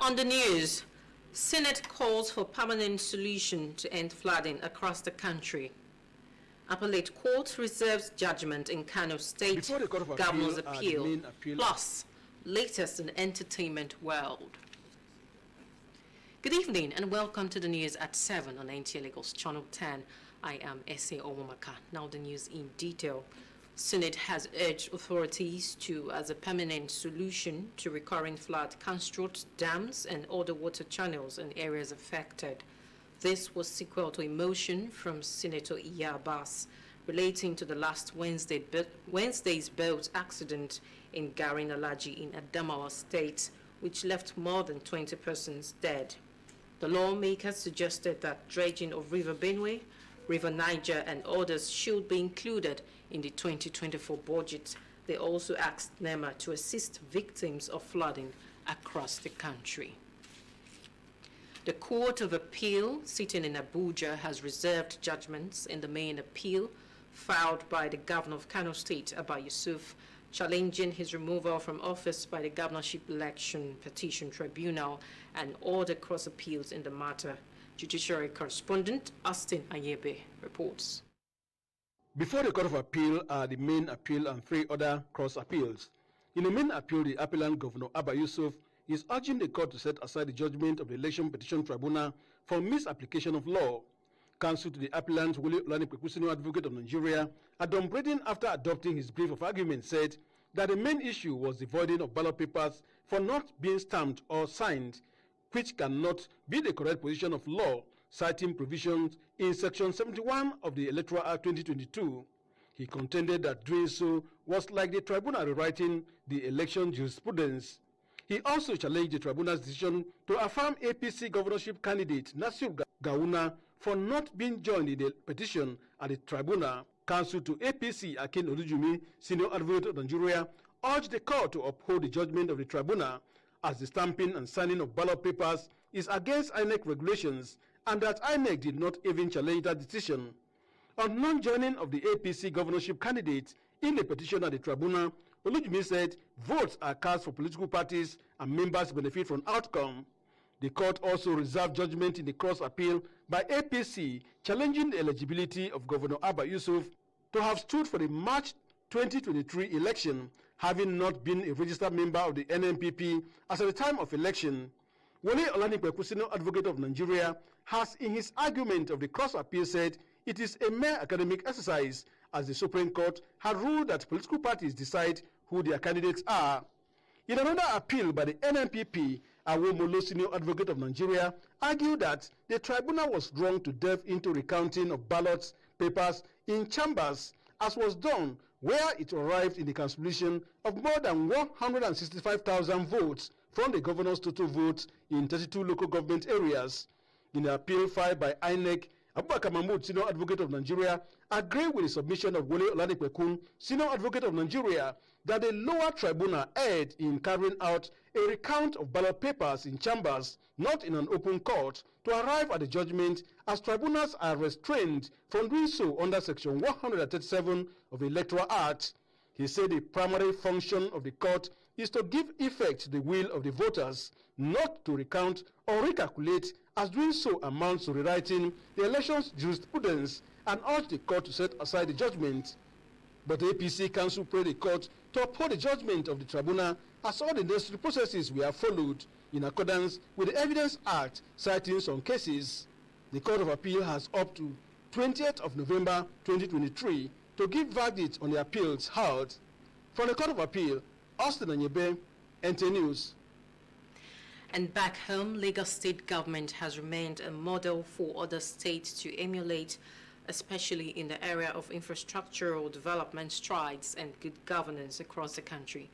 On the news, Senate calls for permanent solution to end flooding across the country. Appellate Court reserves judgment in Kano State Governor's appeal. Plus, latest in entertainment world. Good evening and welcome to the news at 7 on NTA Lagos Channel 10. I am S.A. Omomaka. Now the news in detail. Senate has urged authorities to, as a permanent solution to recurring flood, construct dams and other water channels in areas affected. This was sequel to a motion from Senator Iya Abbas relating to the last Wednesday's boat accident in Garin Alaji in Adamawa State, which left more than 20 persons dead. The lawmakers suggested that dredging of River Benue, River Niger and others should be included in the 2024 budget. They also asked NEMA to assist victims of flooding across the country. The Court of Appeal sitting in Abuja has reserved judgments in the main appeal filed by the Governor of Kano State, Abba Yusuf, challenging his removal from office by the Governorship Election Petition Tribunal and other cross appeals in the matter. Judiciary correspondent Austin Ayebe reports. Before the Court of Appeal are the main appeal and 3 other cross appeals. In the main appeal, the appellant Governor Abba Yusuf is urging the court to set aside the judgment of the Election Petition Tribunal for misapplication of law. Counsel to the appellant, Wole Olanipekun, Senior Advocate of Nigeria, Adam Braden, after adopting his brief of argument, said that the main issue was the voiding of ballot papers for not being stamped or signed, which cannot be the correct position of law, citing provisions in Section 71 of the Electoral Act 2022. He contended that doing so was like the tribunal rewriting the election jurisprudence. He also challenged the tribunal's decision to affirm APC governorship candidate Nasir Gawuna for not being joined in the petition at the tribunal. Counsel to APC Akin Olujumi, Senior Advocate of Nigeria, urged the court to uphold the judgment of the tribunal as the stamping and signing of ballot papers is against INEC regulations and that INEC did not even challenge that decision. On non-joining of the APC governorship candidate in the petition at the tribunal, Olujumi said votes are cast for political parties and members benefit from outcome. The court also reserved judgment in the cross appeal by APC challenging the eligibility of Governor Abba Yusuf to have stood for the March 2023 election, having not been a registered member of the NNPP as at the time of election. Wole Olanipekun, Senior Advocate of Nigeria, has in his argument of the cross appeal said it is a mere academic exercise, as the Supreme Court had ruled that political parties decide who their candidates are. In another appeal by the NNPP, Awomolo, Senior Advocate of Nigeria, argued that the tribunal was wrong to delve into recounting of ballots papers in chambers, as was done where it arrived in the cancellation of more than 165,000 votes from the governor's total votes in 32 local government areas. In the appeal filed by INEC, Abubakar Mahmood, Senior Advocate of Nigeria, agreed with the submission of Wole Olanipekun, Senior Advocate of Nigeria, that the lower tribunal erred in carrying out a recount of ballot papers in chambers, not in an open court, to arrive at the judgment, as tribunals are restrained from doing so under Section 137 of the Electoral Act. He said the primary function of the court is to give effect to the will of the voters, not to recount or recalculate, as doing so amounts to rewriting the election's jurisprudence, and urged the court to set aside the judgment. But the APC Council prayed the court to uphold the judgment of the tribunal, as all the necessary processes were followed in accordance with the Evidence Act, citing some cases. The Court of Appeal has up to 20th of November 2023 to give verdict on the appeals heard. From the Court of Appeal, Austin Anyebe, NTA News. And back home, Lagos State government has remained a model for other states to emulate, especially in the area of infrastructural development strides and good governance across the country.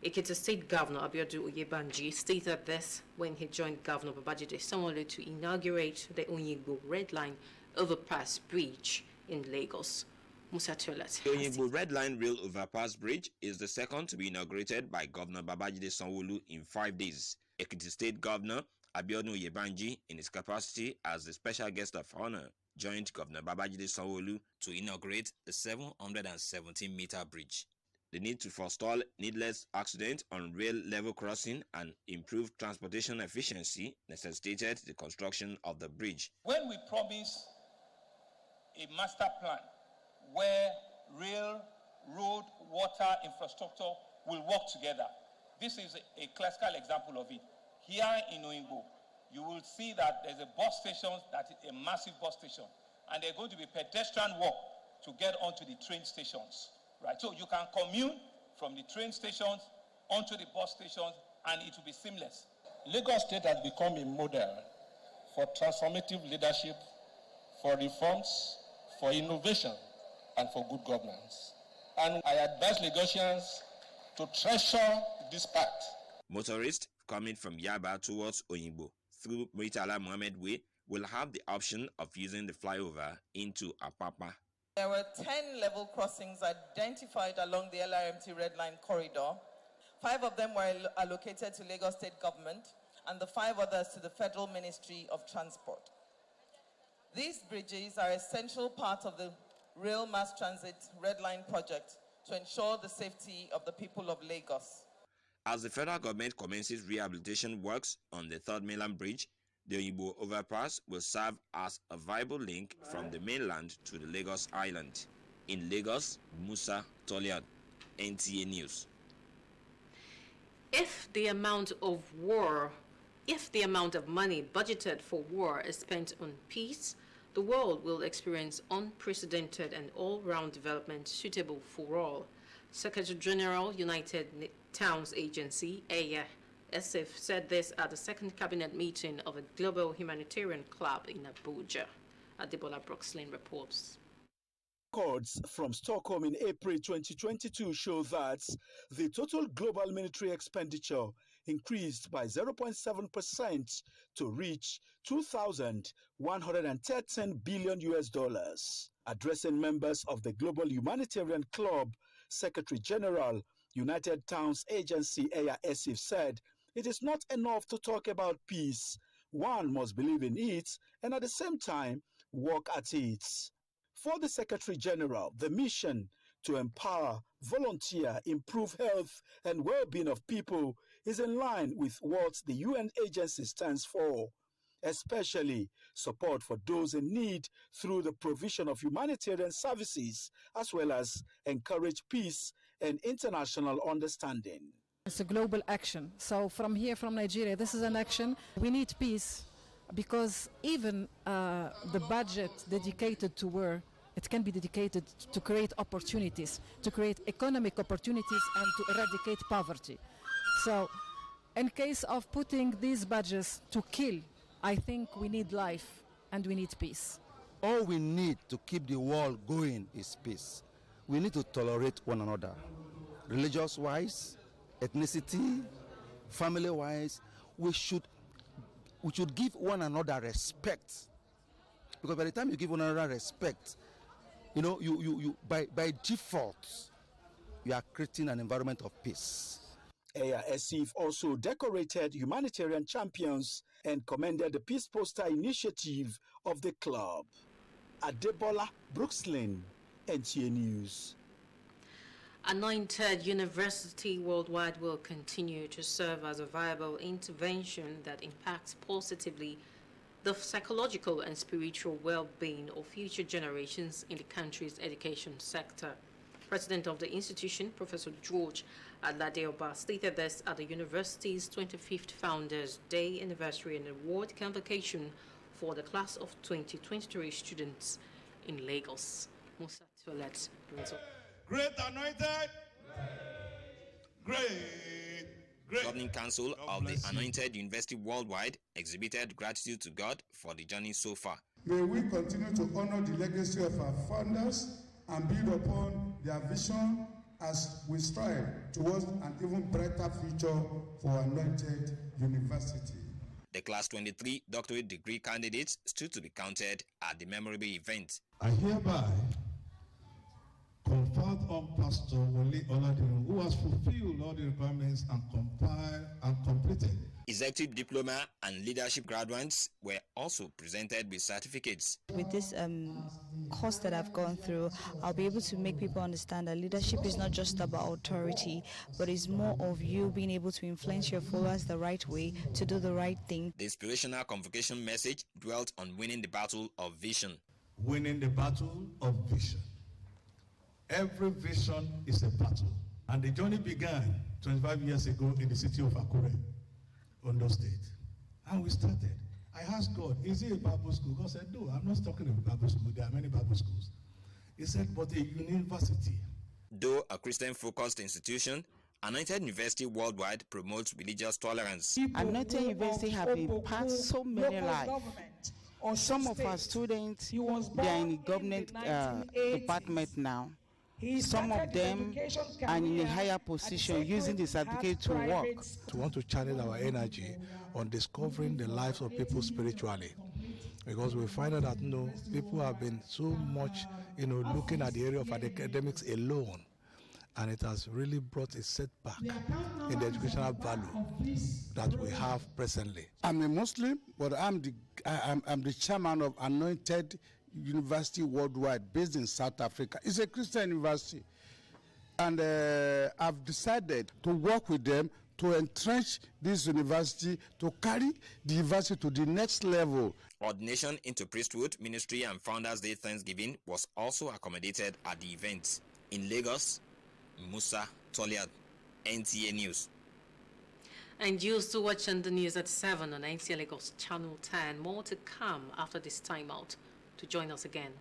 Ekiti State Governor Abiodun Oyebanji stated this when he joined Governor Babajide Sanwo-Olu to inaugurate the Onyigbo Red Line Overpass Bridge in Lagos. Musa Tolet. The Onyigbo Red Line Rail Overpass Bridge is the second to be inaugurated by Governor Babajide Sanwo-Olu in 5 days. Ekiti State Governor Abiodun Oyebanji, in his capacity as the special guest of honor, joined Governor Babajide Sanwo-Olu to inaugurate the 717-meter bridge. the need to forestall needless accidents on rail level crossing and improve transportation efficiency necessitated the construction of the bridge. When we promise a master plan where rail, road, water infrastructure will work together, this is a classical example of it. Here in Oyingbo, you will see that there's a bus station that is a massive bus station, and there's going to be pedestrian walk to get onto the train stations, right? So you can commute from the train stations onto the bus stations, and it will be seamless. Lagos State has become a model for transformative leadership, for reforms, for innovation, and for good governance. And I advise Lagosians to treasure this path. Motorists coming from Yaba towards Oyingbo through Muritala Mohammed Way will have the option of using the flyover into Apapa. There were 10 level crossings identified along the LRMT Red Line corridor. 5 of them were allocated to Lagos State government and the 5 others to the Federal Ministry of Transport. These bridges are an essential part of the Rail Mass Transit Red Line project to ensure the safety of the people of Lagos. As the federal government commences rehabilitation works on the Third Mainland Bridge, the Oyingbo overpass will serve as a viable link from the mainland to the Lagos Island. In Lagos, Musa Toliad, NTA News. If the amount of money budgeted for war is spent on peace, the world will experience unprecedented and all-round development suitable for all. Secretary General, United Towns Agency, ESIF, said this at the second cabinet meeting of a global humanitarian club in Abuja. Adebola Broxlin reports. Records from Stockholm in April 2022 show that the total global military expenditure increased by 0.7% to reach $2,113 billion. Addressing members of the Global Humanitarian Club, Secretary General, United Towns Agency, ESIF, said, "It is not enough to talk about peace. One must believe in it and at the same time work at it." For the Secretary General, the mission to empower, volunteer, improve health and well-being of people is in line with what the UN agency stands for, especially support for those in need through the provision of humanitarian services, as well as encourage peace and international understanding. It's a global action. So from here, from Nigeria, this is an action. We need peace because even the budget dedicated to war, it can be dedicated to create opportunities, to create economic opportunities and to eradicate poverty. So in case of putting these budgets to kill, I think we need life and we need peace. All we need to keep the world going is peace. We need to tolerate one another, religious-wise, ethnicity, family-wise. We should give one another respect, because by the time you give one another respect, you by default, you are creating an environment of peace. ESIF also decorated humanitarian champions and commended the Peace Poster initiative of the club. Adebola Brookslin, NTA News. Anointed University Worldwide will continue to serve as a viable intervention that impacts positively the psychological and spiritual well-being of future generations in the country's education sector. President of the institution, Professor George Aladeoba, stated this at the university's 25th Founders' Day anniversary and award convocation for the class of 2023 students in Lagos. Musa Toilet brings up. Great anointed, great. Governing Council of the Anointed University Worldwide exhibited gratitude to God for the journey so far. May we continue to honor the legacy of our founders and build upon their vision as we strive towards an even brighter future for Anointed University. The Class 23 doctorate degree candidates stood to be counted at the memorable event. I hereby conferred on Pastor Wole Oladun, who has fulfilled all the requirements and completed. Executive diploma and leadership graduates were also presented with certificates. With this course that I've gone through, I'll be able to make people understand that leadership is not just about authority, but it's more of you being able to influence your followers the right way, to do the right thing. The inspirational convocation message dwelt on winning the battle of vision. Winning the battle of vision. Every vision is a battle. And the journey began 25 years ago in the city of Akure, Ondo State. And we started. I asked God, is it a Bible school? God said, no, I'm not talking about Bible school. There are many Bible schools. He said, but a university. Though a Christian-focused institution, Anointed University Worldwide promotes religious tolerance. Anointed University have impacted so many lives. Some of our students, they are in the government department now. Some of them are in a higher position using the certificate to work. We want to channel our energy on discovering the lives of people spiritually, because we find out that people have been so much looking at the area of academics alone, and it has really brought a setback in the educational value that we have presently. I'm a Muslim, but I'm the chairman of Anointed University Worldwide, based in South Africa. It's a Christian university, and I've decided to work with them to entrench this university, to carry the university to the next level. Ordination into priesthood, ministry, and Founders Day Thanksgiving was also accommodated at the event. In Lagos, Musa Toliad, NTA News. And you're still watching the news at 7 on NTA Lagos Channel 10. More to come after this timeout. To join us again.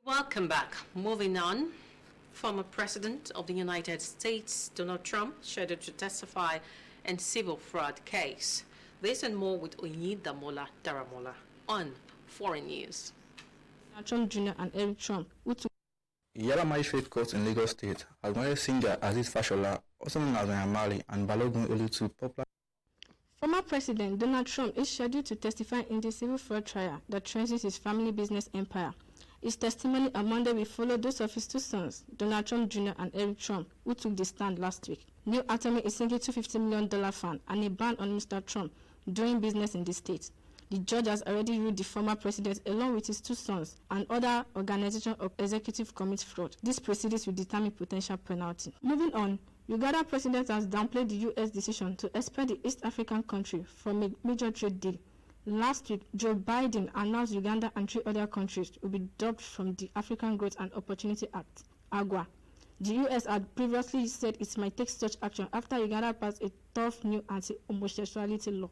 Welcome back. Moving on, former President of the United States, Donald Trump, scheduled to testify in civil fraud case. This and more with Oyindamola Daramola on Foreign News. Trump Jr. and Eric Trump, who took Yala Magistrate Court in Lagos State has granted singer Aziz Fashola, also known as Nyamali, and Balogun Olutu popular. Former President Donald Trump is scheduled to testify in the civil fraud trial that threatens his family business empire. His testimony on Monday will follow those of his two sons, Donald Trump Jr. and Eric Trump, who took the stand last week. New Atomy is sinking $250 million fine and a ban on Mr. Trump doing business in the state. The judge has already ruled the former president, along with his two sons and other organizations of executive commit fraud. These proceedings will determine potential penalty. Moving on, Uganda president has downplayed the U.S. decision to expel the East African country from a major trade deal. Last week, Joe Biden announced Uganda and 3 other countries will be dropped from the African Growth and Opportunity Act, AGWA. The U.S. had previously said it might take such action after Uganda passed a tough new anti-homosexuality law.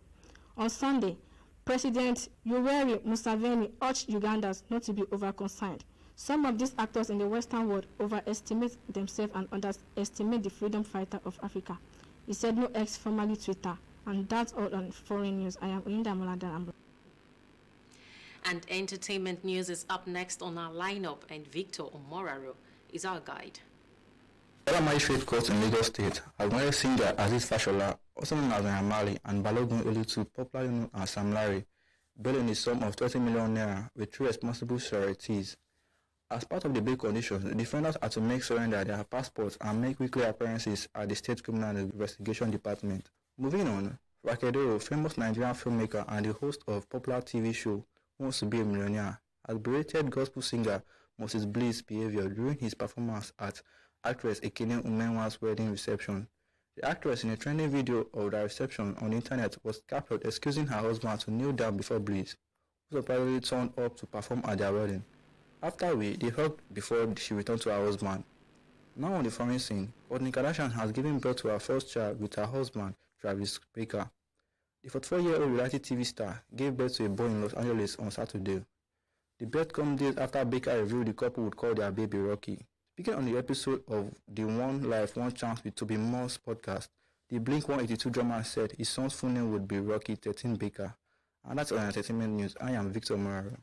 On Sunday, President Yoweri Museveni urged Ugandans not to be overconcerned. Some of these actors in the Western world overestimate themselves and underestimate the freedom fighter of Africa. He said no X, formerly Twitter. And that's all on Foreign News. I am Oyindamola Daramola. And entertainment news is up next on our lineup, and Victor Omoraro is our guide. Yala Magistrate Court in Lagos State has granted singer Aziz Fashola, also known as Nyamali, and Balogun Olutu, popularly known as Sam Larry, bail in the sum of 20 million naira with 3 responsible sureties. As part of the bail conditions, the defendants had to make surrender their passports and make weekly appearances at the State Criminal Investigation Department. Moving on, Rakedo, famous Nigerian filmmaker and the host of popular TV show Who Wants to Be a Millionaire, has berated gospel singer Moses Bliss' behavior during his performance at actress Ekene Umenwa's wedding reception. The actress, in a trending video of the reception on the internet, was captured excusing her husband to kneel down before Bliss, who surprisingly turned up to perform at their wedding. After they hugged before she returned to her husband. Now on the foreign scene, Kourtney Kardashian has given birth to her first child with her husband, Travis Barker. The 44-year-old reality TV star gave birth to a boy in Los Angeles on Saturday. The birth comes days after Baker revealed the couple would call their baby Rocky. Speaking on the episode of the One Life, One Chance with Toby Moss podcast, the Blink-182 drummer said his son's full name would be Rocky 13 Baker. And that's on Entertainment News. I am Victor Moraro.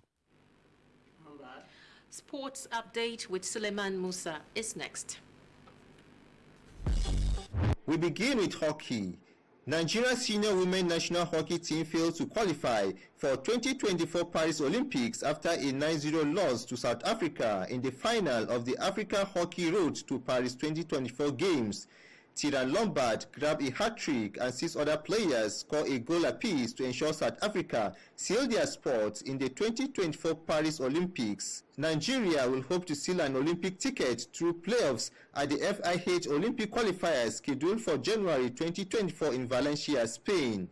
Sports update with Suleiman Musa is next. We begin with hockey. Nigeria's senior women national hockey team failed to qualify for 2024 Paris Olympics after a 9-0 loss to South Africa in the final of the Africa Hockey Road to Paris 2024 Games. Tyran Lombard grabbed a hat-trick and 6 other players scored a goal apiece to ensure South Africa sealed their spot in the 2024 Paris Olympics. Nigeria will hope to seal an Olympic ticket through playoffs at the FIH Olympic qualifiers scheduled for January 2024 in Valencia, Spain.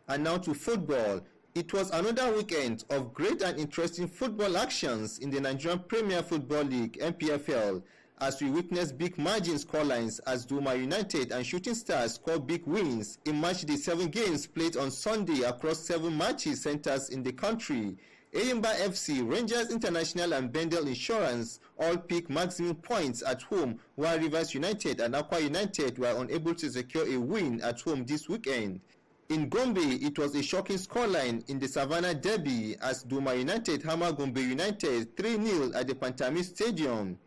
And now to football. It was another weekend of great and interesting football actions in the Nigerian Premier Football League (NPFL), as we witnessed big margin scorelines as Doma United and Shooting Stars scored big wins in matchday 7 games played on Sunday across 7 matches centers in the country. Eyimba FC, Rangers International and Bendel Insurance all picked maximum points at home, while Rivers United and Aqua United were unable to secure a win at home this weekend. In Gombe, it was a shocking scoreline in the Savannah Derby as Doma United hammered Gombe United 3-0 at the Pantami Stadium.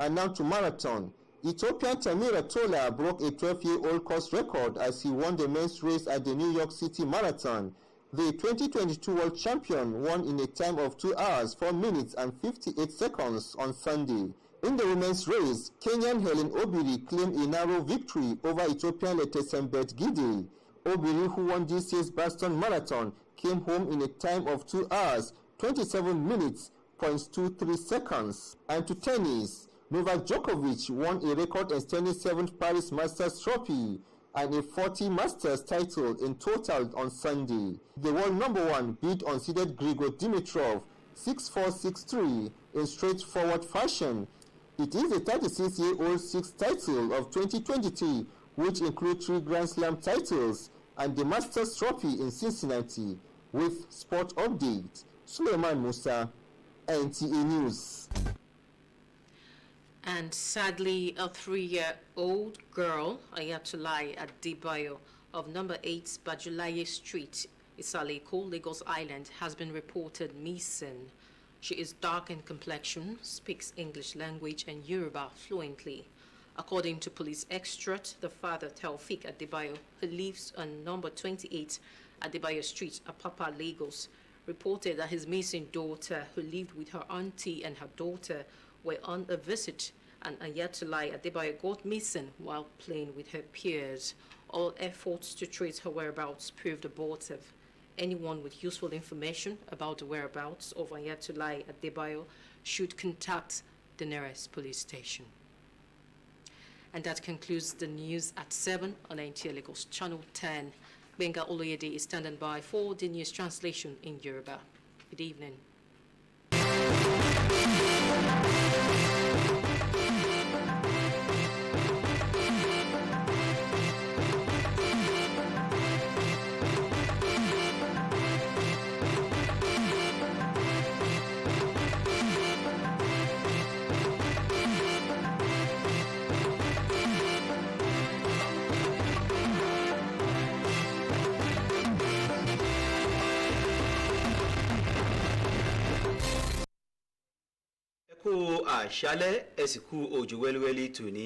And now to marathon. Ethiopian Tamira Tola broke a 12-year-old course record as he won the men's race at the New York City Marathon. The 2022 world champion won in a time of 2 hours, 4 minutes and 58 seconds on Sunday. In the women's race, Kenyan Helen Obiri claimed a narrow victory over Ethiopian Letesembet Gide. Obiri, who won this year's Boston Marathon, came home in a time of 2 hours, 27 minutes, 0.23 seconds. And to tennis, Novak Djokovic won a record-extending 7th Paris Masters trophy and a 40 Masters title in total on Sunday. The world number 1 beat unseeded Grigor Dimitrov 6-4, 6-3 in straightforward fashion. It is the 36-year-old 6th title of 2023, which includes 3 Grand Slam titles and the Masters trophy in Cincinnati. With Sport Update, Suleiman Musa, NTA News. And sadly, a 3-year-old girl, Ayatollah Adebayo, of number 8 Bajulaye Street, Isaleko, Lagos Island, has been reported missing. She is dark in complexion, speaks English language and Yoruba fluently. According to police extract, the father, Taufik Adebayo, who lives on number 28 Adebayo Street, Apapa, Lagos, reported that his missing daughter, who lived with her auntie and her daughter, were on a visit, and Ayatollah Adebayo got missing while playing with her peers. All efforts to trace her whereabouts proved abortive. Anyone with useful information about the whereabouts of Ayatollah Adebayo should contact the nearest police station. And that concludes the news at 7 on NTA Lagos Channel 10. Benga Oloyede is standing by for the news translation in Yoruba. Good evening. Àṣálẹ́ ẹ̀sìnkú òjò wẹ́lúwẹ́lú tòní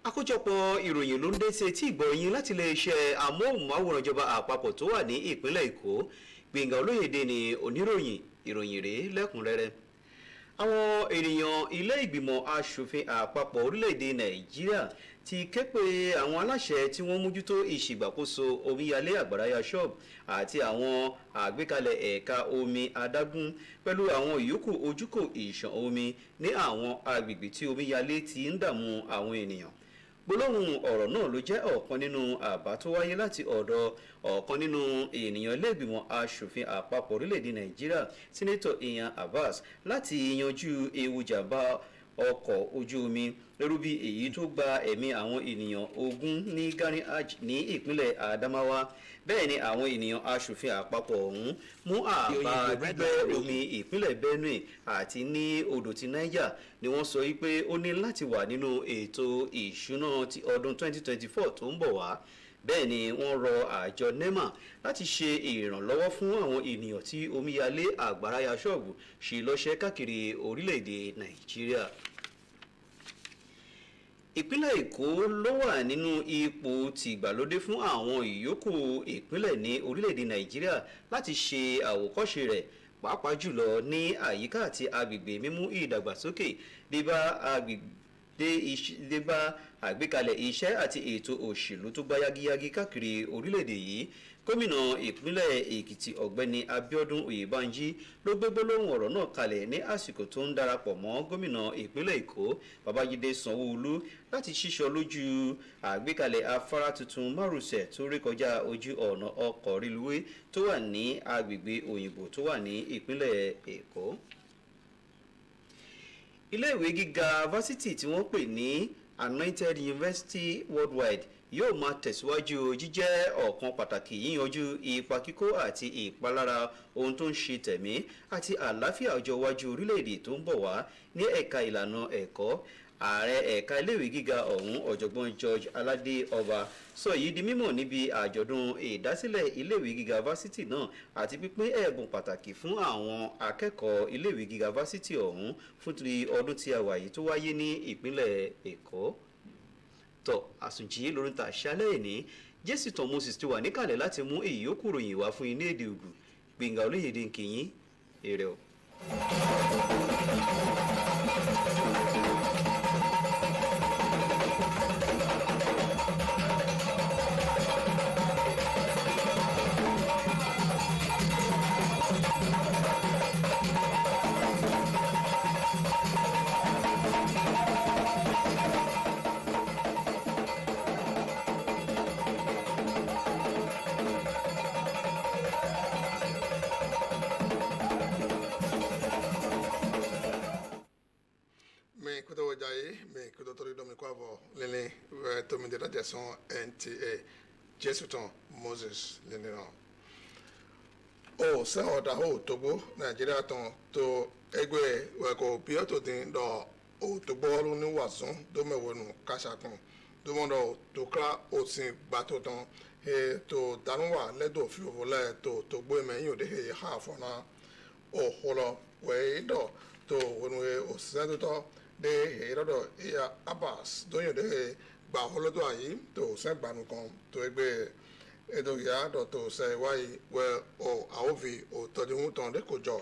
àkójọpọ̀ ìròyìn ló ń dé sí etí ìgbọ̀nyín láti iléeṣẹ́ amóhùnmáwòrán ìjọba àpapọ̀ tó wà ní ìpínlẹ̀ Èkó. Gbẹ̀ngà Olóyèdè ni oníròyìn, ìròyìn rèé lẹ́kùnrẹ́rẹ́. Àwọn ènìyàn ilé ìgbìmọ̀ aṣòfin àpapọ̀ orílẹ̀-èdè Nàìjíríà ti ké pe àwọn aláṣẹ tí wọ́n mójútó ìṣègbàkóso omíyalé àgbàráyà ṣọ́ọ̀bù àti àwọn àgbékalẹ̀ ẹ̀ka omi adágún pẹ̀lú àwọn ìyókù ojúkò ìṣàn omi ní àwọn agbègbè tí omíyalé ti ń dààmú àwọn ènìyàn. Gbólóhùn ọ̀rọ̀ náà ló jẹ́ ọ̀kan nínú àbá tó wáyé láti ọ̀dọ̀ ọ̀kan nínú ènìyàn ilé-ìgbìmọ̀ aṣòfin àpapọ̀ orílẹ̀-èdè Nàìjíríà, Sẹ́nẹ́tọ̀ Iyan Abbas, láti yanjú ewu jàmbá ọkọ̀ ojú omi lórí bí èyí tó gba ẹ̀mí àwọn ènìyàn 20 ní Gani Hajj ní ìpínlẹ̀ Adamawa. Bẹ́ẹ̀ ni àwọn ènìyàn aṣòfin àpapọ̀ ọ̀hún mú àbá gbígbẹ́ omi ìpínlẹ̀ Benue àti ní odò ti Niger ni wọ́n sọ wípé ó ní láti wà nínú ètò ìṣúná ti ọdún 2024 tó ń bọ̀ wá. bẹ́ẹ̀ ni wọ́n rọ àjọ nema láti ṣe ìrànlọ́wọ́ fún àwọn ènìyàn tí omíyalé àgbàrá ya ṣọ́ọ̀bù ṣe lọ́ṣẹ́ káàkiri orílẹ̀-èdè nàìjíríà. ìpínlẹ̀ èkó ló wà nínú ipò tìgbàlódé fún àwọn ìyókù ìpínlẹ̀ ní orílẹ̀-èdè nàìjíríà láti ṣe àwòkọ́ṣe rẹ̀ pàápàá jùlọ ní àyíká àti agbègbè mímú ìdàgbàsókè débá àgbékalẹ̀ iṣẹ́ àti ètò òṣèlú tó gbá yágíyágí káàkiri orílẹ̀-èdè yìí. gómìnà ìpínlẹ̀ èkìtì ọ̀gbẹ́ni abiodun oyèbánjí ló gbé gbólóhùn ọ̀rọ̀ náà kalẹ̀ ní àsìkò tó ń darapọ̀ mọ́ gómìnà ìpínlẹ̀ èkó babájídé sanwó-olú láti ṣíṣọ lójú àgbékalẹ̀ afárá tuntun márosẹ̀ tó rékọjá ojú ọ̀nà ọkọ̀ rélùwé tó wà ní agbègbè òyìnbó tó wà ní ìpínlẹ̀ èkó. iléèwé gíga fásitì tí wọ́n pè ní anointed university worldwide yóò máa tẹ̀síwájú jíjẹ́ ọ̀kan pàtàkì yíyanjú ipa kíkó àti ìpalára ohun tó ń ṣe tẹ̀mí àti àlàáfíà ọjọ́ iwájú orílẹ̀-èdè tó ń bọ̀ wá ní ẹ̀ka ìlànà ẹ̀kọ́. ààrẹ ẹ̀ka iléèwé gíga ọ̀hún ọ̀jọ̀gbọ́n george aládé ọba sọ èyí di mímọ̀ níbi àjọ̀dún ìdásílẹ̀ iléèwé gíga fásitì náà àti pípín ẹ̀bùn pàtàkì fún àwọn akẹ́kọ̀ọ́ iléèwé gíga fásitì ọ̀hún fún ti ọdún tí a wà yìí tó wáyé ní ìpínlẹ̀ èkó. tọ àsùnjì lórí ta ṣálẹ̀ ní jésì tán moses ti wà níkàlẹ̀ láti mú èyí ó kúrò yìí wá fún iné èdè ògùn gbẹ̀ngà olóyèdè nkìyín èrè o. NTA Jesuton Moses Lenina. O se oda ho Togo Nigeria ton to egwe weko pioto din do o Togo ru ni wasun do mewonu kasakun do mondo to kra o sin gbato ton he to danwa ledo fi ovole to Togo me yin de he ha fo na o holo we do to wonu o se to de he do ya Abbas do yin de he gba holodo ayi to se gbanu kan to egbe edo ya do to se wai we o aovi o toju hun ton de kojo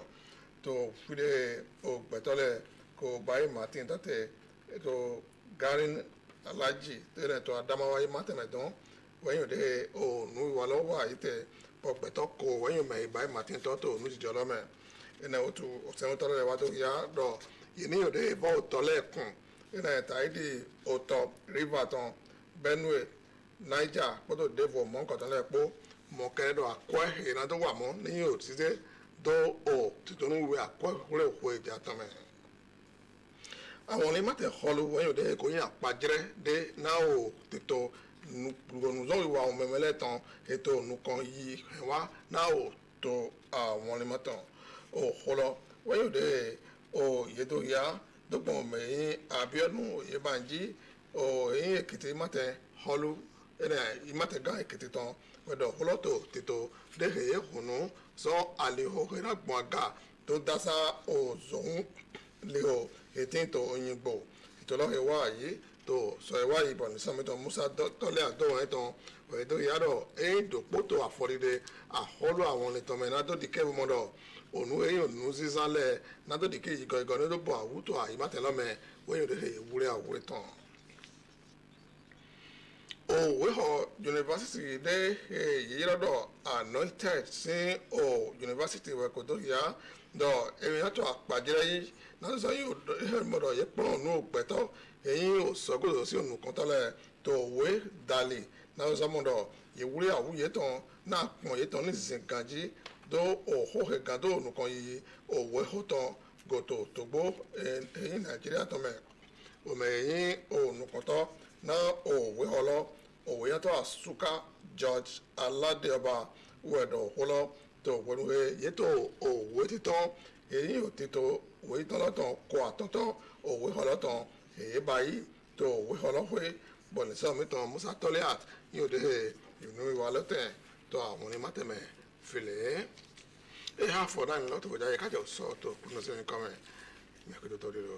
to fude o gbetole ko bai martin tate to garin alaji tere to adamawa yi mateme don when you de o nu wa lo wa ite po gbeto ko when you me bai martin to nu jolo me ene o tu o se to le wa to ya do yini o de bo to le kun ina taidi oto river ton benue niger poto devo mon ko tan le po mo ke do akwa ina to wa mo ni o ti de do o ti to nu we akwa re ko eja tan me àwọn ni mate holu won yo de ko yin apajere de na o ti to nu zo wa o memele tan eto nu kan yi wa na o to àwọn ni mate o holo won yo de o ye do ya dọ́gbọ̀n mẹ́yìn abiodun oyèbánjí ẹ̀yìn èkìtì mọ́tẹ́ họlú ẹ̀rẹ̀ ìmọ̀tẹ́ gán èkìtì tán wẹ̀dọ̀ họlọ́tò tètò dẹ́hẹ̀yẹ hùnú sọ àlehò ìràgbọ̀n àgà tó dásá òzòun lehò ètí tó òyìnbó ìtọ́lọ́hẹ̀ wá yìí tó sọ ẹ̀wá ìbọn nísàmẹ́tọ̀ musa tọ́lẹ̀ àdóhùn ẹ̀tàn ọ̀yẹ́dọ̀ yàrá ẹ̀yìn dòpótò àfọ̀rẹ́dẹ àhọ́lù àwọn ìtọ́mẹ̀ náà tó di kẹ́rù mọ́dọ̀ onu eyin onu zizalẹ nato dike yigo igo ne do bo awuto ayimatẹlọmẹ wẹyin de ewúrẹ awúrẹ tán. òwe họ yunifásitì de yíyírọ́dọ̀ anointed sí o yunifásitì wẹ̀ kò tó yá dọ̀ èmi yàtọ̀ àpàjẹ́rẹ́ yìí náà sọ yìí mọ̀dọ̀ yẹ pọ́n ònú pẹ̀tọ́ èyí ò sọ́kòtò sí ònú kan tọ́lẹ̀ tó òwe dalì náà sọ mọ̀dọ̀ ìwúrẹ́ àwúyẹ tán náà pọ̀n yẹ tán ní ìsìn gànjí do oho he gado nukan yi owe hoton goto togbo eyin Nigeria to me o me yin o nukan to na owe holo owe yato asuka George Aladeoba wedo holo to wonwe yeto owe titon eyin o tito we ton loton ko atoto owe holo ton e bayi to owe holo we Bon, ça, mettons, Moussa Toléat, il y a des, to àwọn onímọ̀tẹ́mẹ̀ fìlẹ̀ ẹ̀ ha fọ̀ náà ní lọ́tọ̀ bọ̀jà yẹ kájọ sọ tó kúnnú sí ní kọ́mẹ̀ mẹ́kúndó tó dé lọ.